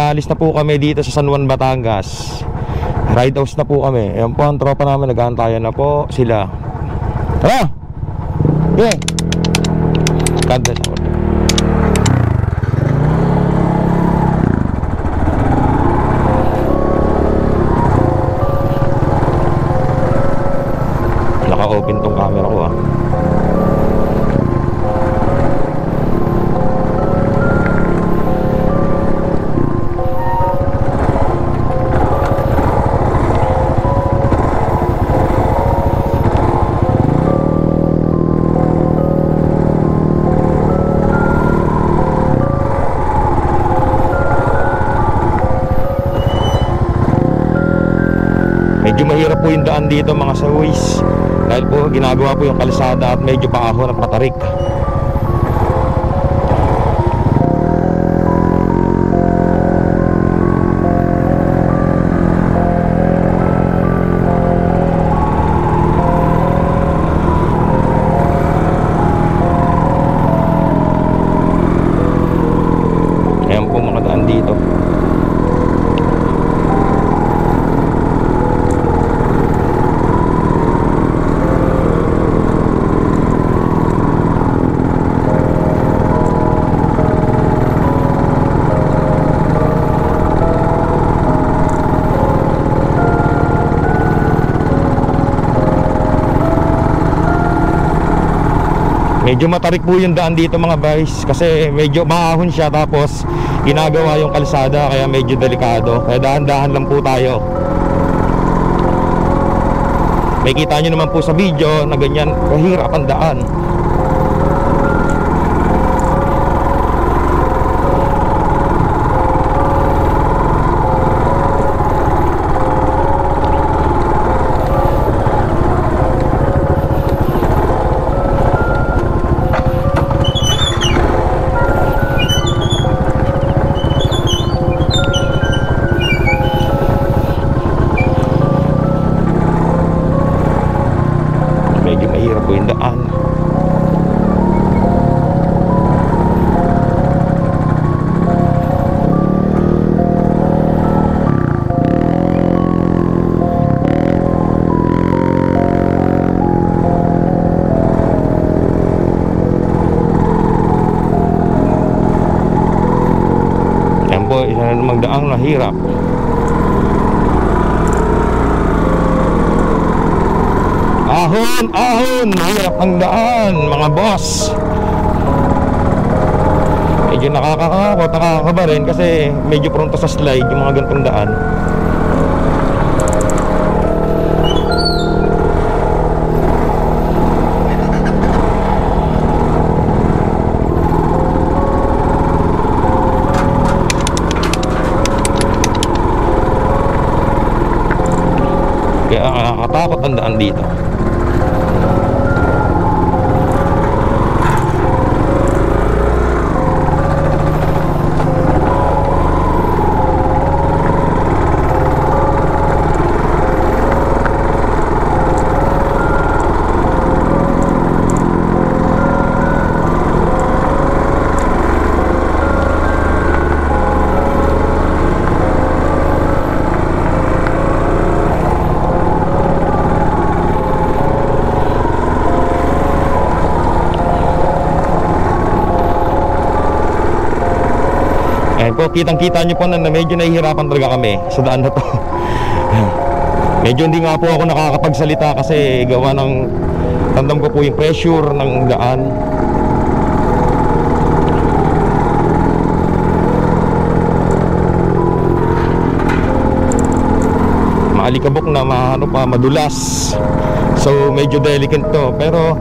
Aalis na po kami dito sa San Juan, Batangas. Ride house na po kami. Ayan po ang tropa namin, nag-aantayan na po sila. Tara! Okay. Kada sa order. Naka-open tong camera ko ah. Medyo mahirap po yung daan dito mga saways, dahil po ginagawa po yung kalsada at medyo paahon at matarik. Ayan po mga daan dito. Medyo matarik po yung daan dito mga guys, kasi medyo maahon siya, tapos ginagawa yung kalsada, kaya medyo delikado. Kaya dahan-dahan lang po tayo. May kita nyo naman po sa video na ganyan kahirap ang daan. Medyo mahirap po yung daan. Yan po, isa na namang daang mahirap. Ahon, ahon, mahirap ang daan mga boss. Medyo nakakakakot, nakakaba rin kasi medyo pronto sa slide yung mga gantong daan. Kaya nakakatakot ang daan dito. Ayan po, kitang-kita nyo po na medyo nahihirapan talaga kami sa daan na to. Medyo hindi nga po ako nakakapagsalita kasi gawa ng tandam ko po yung pressure ng daan. Maalikabok na, madulas. So medyo delicate to, pero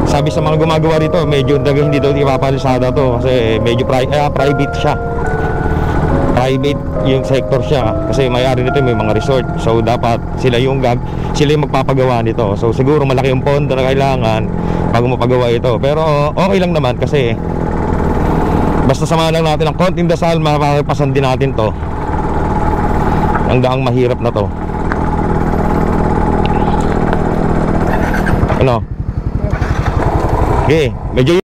sabi sa mga gumagawa rito, medyo hindi daw ipapalisada to kasi medyo private siya. Private yung sector siya kasi may-ari nito may mga resort. So dapat sila yung magpapagawa nito. So siguro malaki yung pondo na kailangan bago mapagawa ito. Pero okay lang naman kasi basta samahan lang natin ang konting dasal, mapapasan din natin to. Ang daang mahirap na to. Ano? Okay, medyo